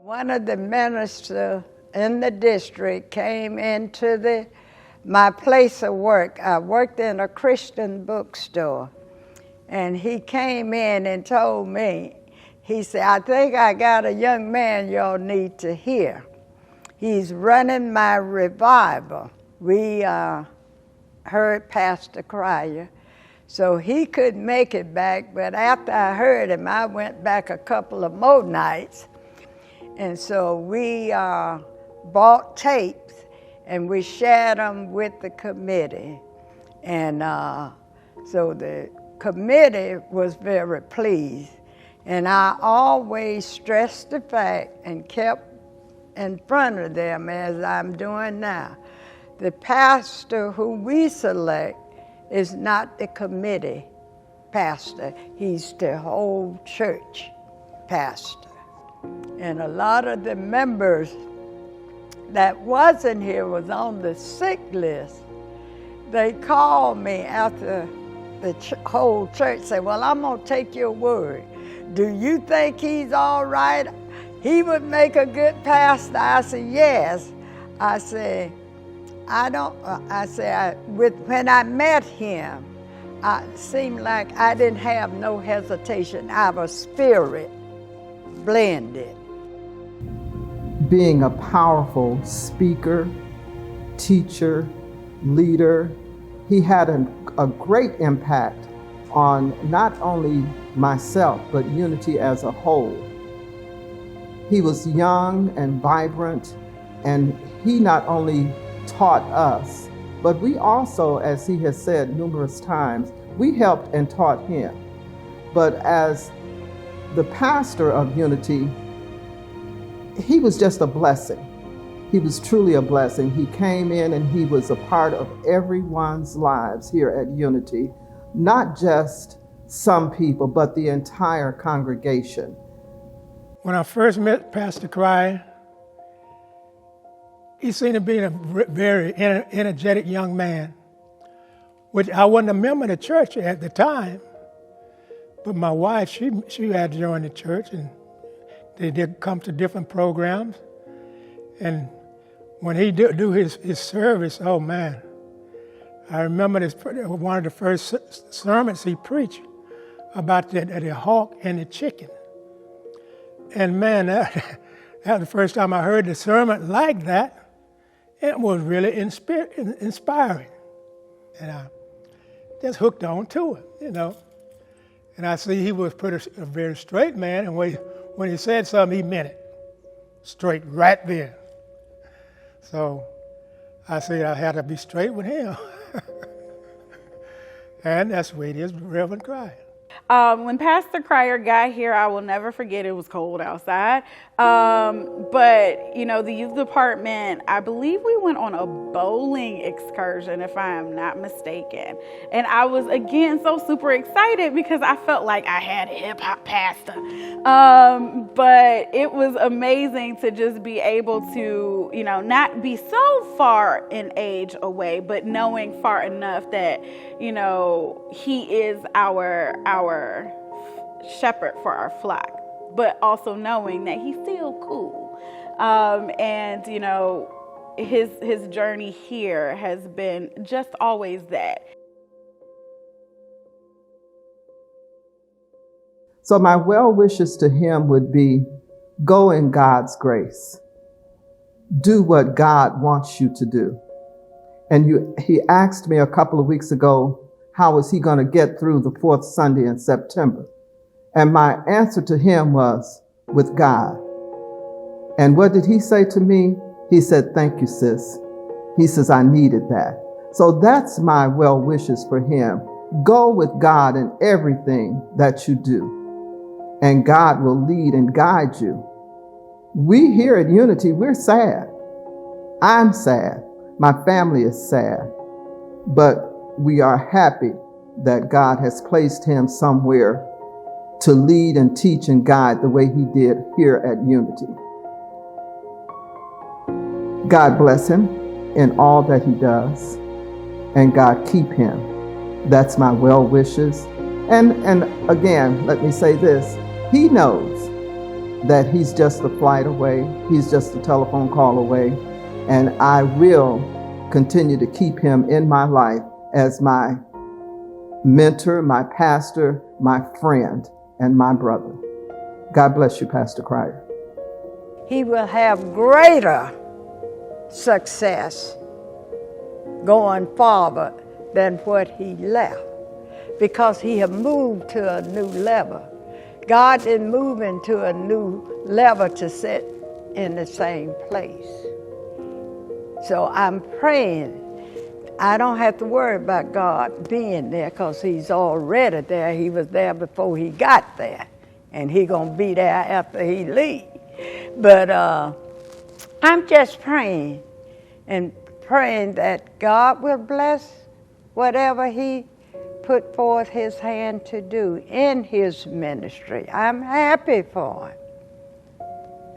One of the ministers in the district came into my place of work. I worked in a Christian bookstore, and he came in and told me, he said, "I think I got a young man y'all need to hear. He's running my revival." We heard Pastor Cryer, so he couldn't make it back, but after I heard him, I went back a couple of more nights. And so we bought tapes and we shared them with the committee. And so the committee was very pleased. And I always stressed the fact and kept in front of them, as I'm doing now, the pastor who we select is not the committee pastor. He's the whole church pastor. And a lot of the members that wasn't here was on the sick list. They called me after the whole church said, "Well, I'm gonna take your word. Do you think he's all right? He would make a good pastor." I said, "Yes." I said, when I met him, it seemed like I didn't have no hesitation. Our spirit blended. Being a powerful speaker, teacher, leader, he had a great impact on not only myself, but Unity as a whole. He was young and vibrant, and he not only taught us, but we also, as he has said numerous times, we helped and taught him. But as the pastor of Unity, he was just a blessing. He was truly a blessing. He came in and he was a part of everyone's lives here at Unity, not just some people, but the entire congregation. When I first met Pastor Cryer, he seemed to be a very energetic young man, which I wasn't a member of the church at the time, but my wife, she had joined the church, and they did come to different programs. And when he do his service, oh man, I remember one of the first sermons he preached about the hawk and the chicken. And man, that was the first time I heard the sermon like that. It was really inspiring. And I just hooked on to it, you know. And I see he was a very straight man, and when he said something, he meant it. Straight right there. So I said I had to be straight with him. And that's the way it is with Reverend Cryer. When Pastor Cryer got here, I will never forget, it was cold outside. But, you know, the youth department, I believe we went on a bowling excursion, if I am not mistaken. And I was, again, so super excited because I felt like I had a hip-hop pastor. But it was amazing to just be able to, you know, not be so far in age away, but knowing far enough that, you know, he is our shepherd for our flock, but also knowing that he's still cool. And, you know, his journey here has been just always that. So my well wishes to him would be, go in God's grace. Do what God wants you to do. And he asked me a couple of weeks ago, how was he going to get through the fourth Sunday in September? And my answer to him was, with God. And what did he say to me? He said, "Thank you, sis." He says, "I needed that." So that's my well wishes for him. Go with God in everything that you do, and God will lead and guide you. We here at Unity, we're sad. I'm sad. My family is sad. But we are happy that God has placed him somewhere to lead and teach and guide the way he did here at Unity. God bless him in all that he does, and God keep him. That's my well wishes. And again, let me say this. He knows that he's just a flight away, he's just a telephone call away, and I will continue to keep him in my life as my mentor, my pastor, my friend, and my brother. God bless you, Pastor Cryer. He will have greater success going forward than what he left, because he have moved to a new level. God didn't move into a new level to sit in the same place. So I'm praying I don't have to worry about God being there, because he's already there. He was there before he got there, and he gonna be there after he leaves. But I'm just praying and praying that God will bless whatever he put forth his hand to do in his ministry. I'm happy for him.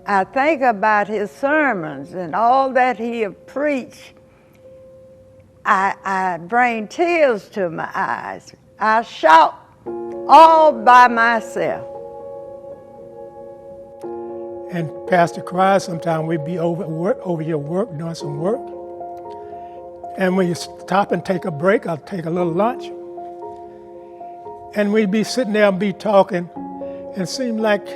I think about his sermons and all that he have preached. I bring tears to my eyes. I shout all by myself. And Pastor Cryer, sometimes we'd be over your work, doing some work. And when you stop and take a break, I'll take a little lunch. And we'd be sitting there and be talking, and it seemed like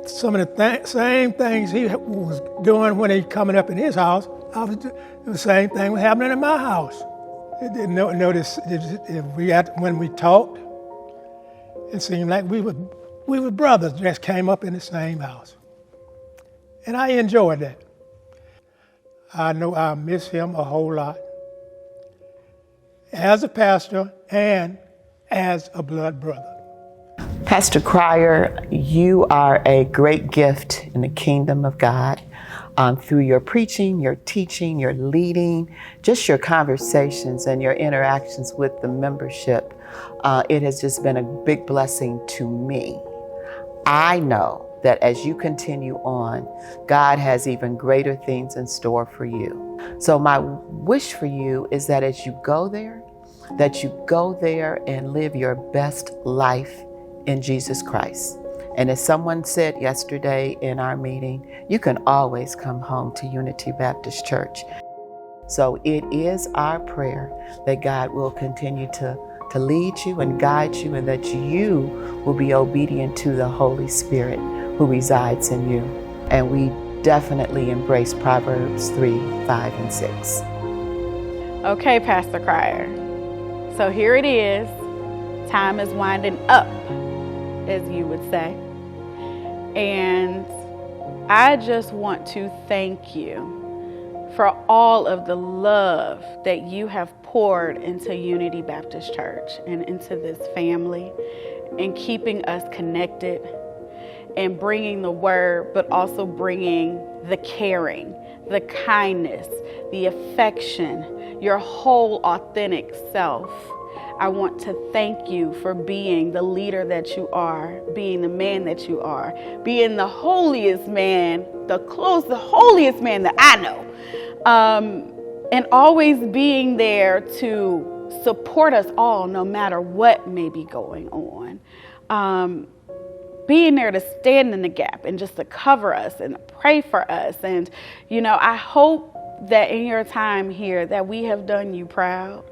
some of the same things he was doing when he coming up in his house, I was doing the same thing was happening in my house. Notice when we talked, it seemed like we were brothers, just came up in the same house. And I enjoyed that. I know I miss him a whole lot. As a pastor and as a blood brother. Pastor Cryer, you are a great gift in the kingdom of God. Through your preaching, your teaching, your leading, just your conversations and your interactions with the membership, it has just been a big blessing to me. I know that as you continue on, God has even greater things in store for you. So my wish for you is that as you go there, and live your best life in Jesus Christ. And as someone said yesterday in our meeting, you can always come home to Unity Baptist Church. So it is our prayer that God will continue to lead you and guide you, and that you will be obedient to the Holy Spirit who resides in you. And we definitely embrace Proverbs 3, 5, and 6. Okay, Pastor Cryer. So here it is. Time is winding up, as you would say. And I just want to thank you for all of the love that you have poured into Unity Baptist Church and into this family, and keeping us connected and bringing the word, but also bringing the caring, the kindness, the affection, your whole authentic self. I want to thank you for being the leader that you are, being the man that you are, being the holiest man, the holiest man that I know, and always being there to support us all, no matter what may be going on. Being there to stand in the gap and just to cover us and pray for us. And, I hope that in your time here that we have done you proud.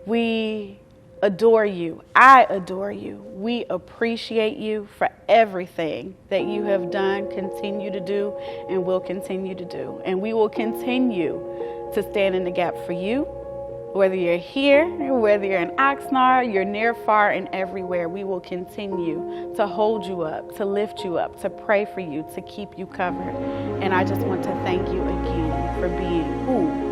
We adore you. I adore you. We appreciate you for everything that you have done, continue to do, and will continue to do. And we will continue to stand in the gap for you, whether you're here, whether you're in Oxnard, you're near, far, and everywhere. We will continue to hold you up, to lift you up, to pray for you, to keep you covered. And I just want to thank you again for being who